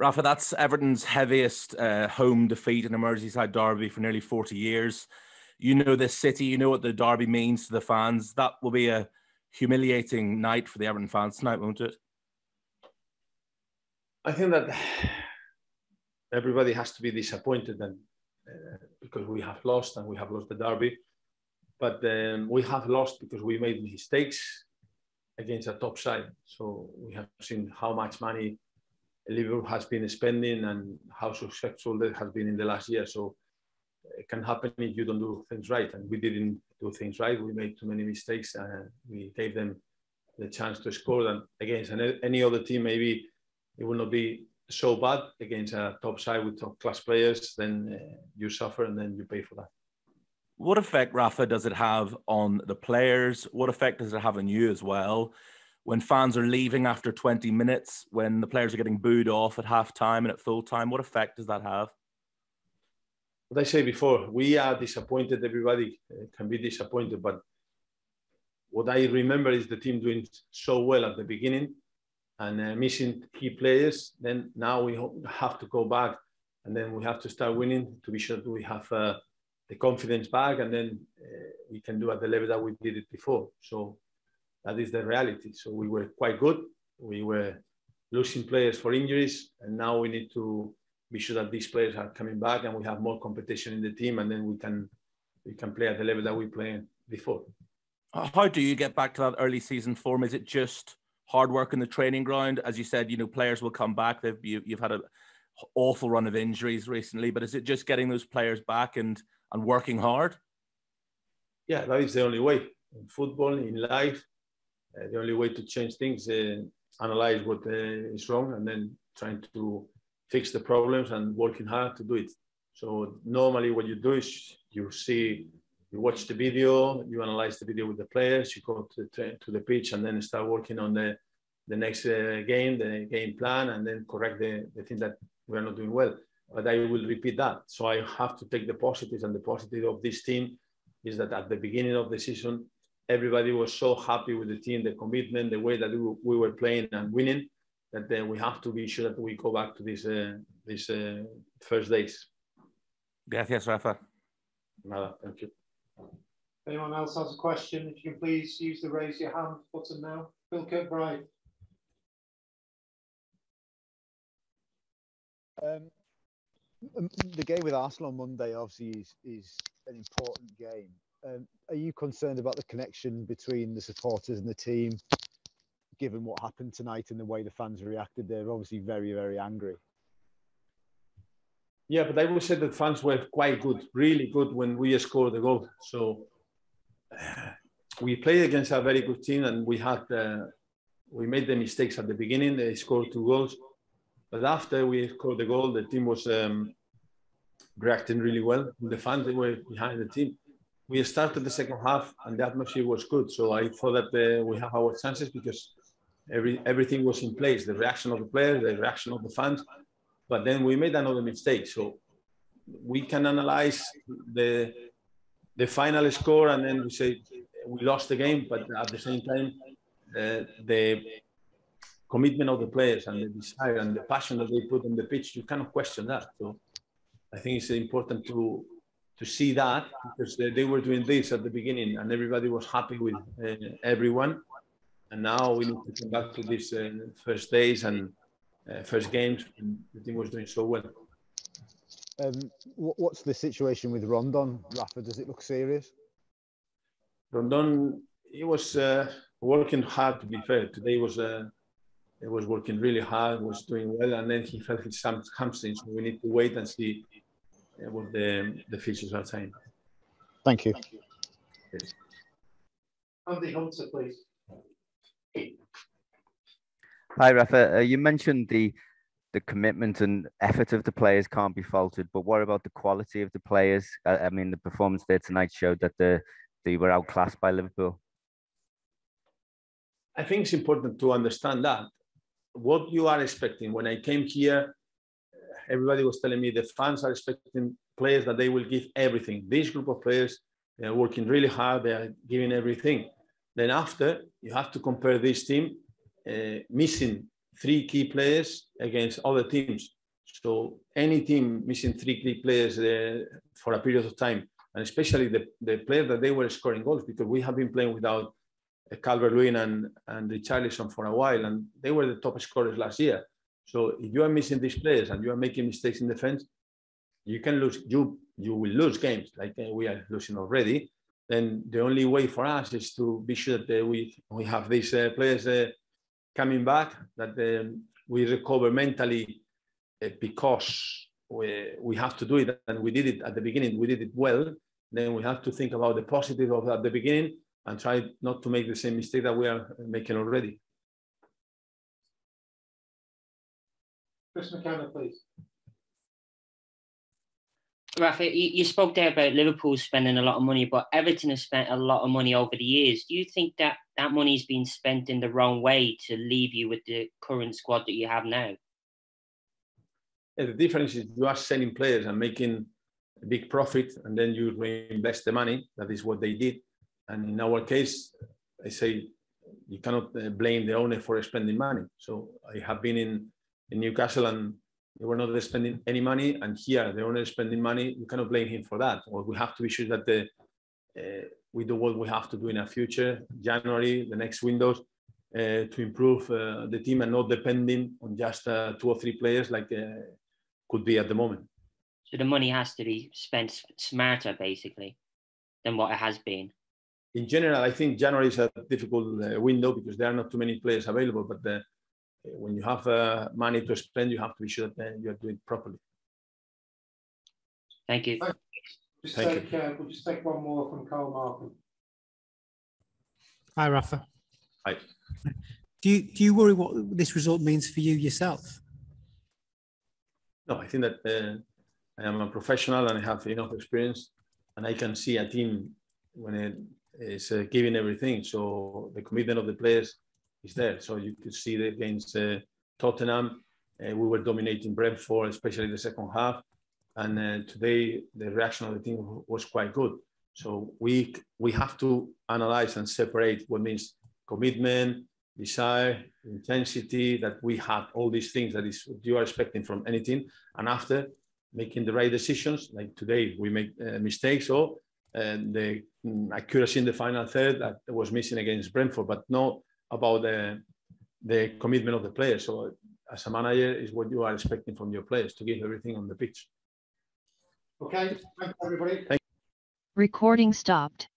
Rafa, that's Everton's heaviest home defeat in a Merseyside derby for nearly 40 years. You know this city, you know what the derby means to the fans. That will be a humiliating night for the Everton fans tonight, won't it? I think that everybody has to be disappointed and because we have lost and we have lost the derby. But we have lost because we made mistakes against a top side. So we have seen how much money Liverpool has been spending and how successful that has been in the last year. So it can happen if you don't do things right. And we didn't do things right. We made too many mistakes and we gave them the chance to score. And against any other team, maybe it will not be so bad. Against a top side with top class players, then you suffer and then you pay for that. What effect, Rafa, does it have on the players? What effect does it have on you as well? When fans are leaving after 20 minutes, when the players are getting booed off at half-time and at full-time, what effect does that have? What I said before, we are disappointed. Everybody can be disappointed. But what I remember is the team doing so well at the beginning and missing key players. Then now we have to go back and then we have to start winning to be sure that we have the confidence back and then we can do at the level that we did it before. So that is the reality. So we were quite good. We were losing players for injuries, and now we need to be sure that these players are coming back and we have more competition in the team, and then we can play at the level that we played before. How do you get back to that early season form? Is it just hard work in the training ground? As you said, you know, players will come back. You've had an awful run of injuries recently, but is it just getting those players back and working hard? Yeah, that is the only way. In football, in life, the only way to change things, analyze what is wrong and then trying to fix the problems and working hard to do it. So normally what you do is you watch the video, you analyze the video with the players, you go to the pitch and then start working on the next game, the game plan, and then correct the thing that we are not doing well. But I will repeat that. So I have to take the positives, and the positive of this team is that at the beginning of the season, everybody was so happy with the team, the commitment, the way that we were playing and winning, that then we have to be sure that we go back to these first days. Gracias, Rafa. Nada, thank you. Anyone else has a question? If you can please use the raise your hand button now. Phil Kirkbride. The game with Arsenal on Monday obviously is an important game. Are you concerned about the connection between the supporters and the team, given what happened tonight and the way the fans reacted? They're obviously very, very angry. Yeah, but I would say that fans were quite good, really good when we scored the goal. So we played against a very good team, and we made the mistakes at the beginning. They scored 2 goals. But after we scored the goal, the team was reacting really well. The fans, they were behind the team. We started the second half and the atmosphere was good. So I thought that we have our chances because everything was in place. The reaction of the players, the reaction of the fans. But then we made another mistake. So we can analyze the final score and then we say we lost the game. But at the same time, the commitment of the players and the desire and the passion that they put on the pitch, you cannot question that. So I think it's important to see that, because they were doing this at the beginning and everybody was happy with everyone. And now we need to come back to these first days and first games, and the team was doing so well. What's the situation with Rondon, Rafa? Does it look serious? Rondon, he was working hard, to be fair. Today he was working really hard, was doing well, and then he felt his hamstring. So we need to wait and see what the features are saying. Thank you. Yes. Andy Hunter, please. Hi, Rafa. You mentioned the commitment and effort of the players can't be faulted, but what about the quality of the players? I mean, the performance there tonight showed that they were outclassed by Liverpool. I think it's important to understand that. What you are expecting. When I came here, everybody was telling me the fans are expecting players that they will give everything. This group of players, they are working really hard, they are giving everything. Then after, you have to compare this team missing 3 key players against other teams. So any team missing 3 key players for a period of time, and especially the players that they were scoring goals, because we have been playing without Calvert-Lewin and Richarlison for a while, and they were the top scorers last year. So if you are missing these players and you are making mistakes in defense, you can lose. You will lose games like we are losing already. Then the only way for us is to be sure that we have these players coming back, that we recover mentally, because we have to do it, and we did it at the beginning. We did it well. Then we have to think about the positive of at the beginning and try not to make the same mistake that we are making already. Chris McKenna, please. Rafa, you spoke there about Liverpool spending a lot of money, but Everton has spent a lot of money over the years. Do you think that that money is being spent in the wrong way to leave you with the current squad that you have now? Yeah, the difference is you are selling players and making a big profit, and then you reinvest the money. That is what they did. And in our case, I say you cannot blame the owner for spending money. So I have been in Newcastle and they were not spending any money, and here the owner is spending money. You cannot blame him for that. Or we have to be sure that we do what we have to do in the future, January, the next windows, to improve the team and not depending on just 2 or 3 players like could be at the moment. So the money has to be spent smarter, basically, than what it has been. In general, I think January is a difficult window because there are not too many players available. But when you have money to spend, you have to be sure that you are doing it properly. Thank you. We'll just take one more from Carl Markham. Hi, Rafa. Hi. Do you worry what this result means for you yourself? No, I think that I am a professional and I have enough experience, and I can see a team when it is giving everything. So the commitment of the players is there. So you could see that against Tottenham, we were dominating Brentford, especially the second half. And today, the reaction of the team was quite good. So we have to analyze and separate what means commitment, desire, intensity, that we have all these things that is what you are expecting from any team. And after making the right decisions, like today, we make mistakes or the accuracy in the final third that was missing against Brentford, but not about the commitment of the players. So as a manager, is what you are expecting from your players to give everything on the pitch. Okay, thanks everybody. Recording stopped.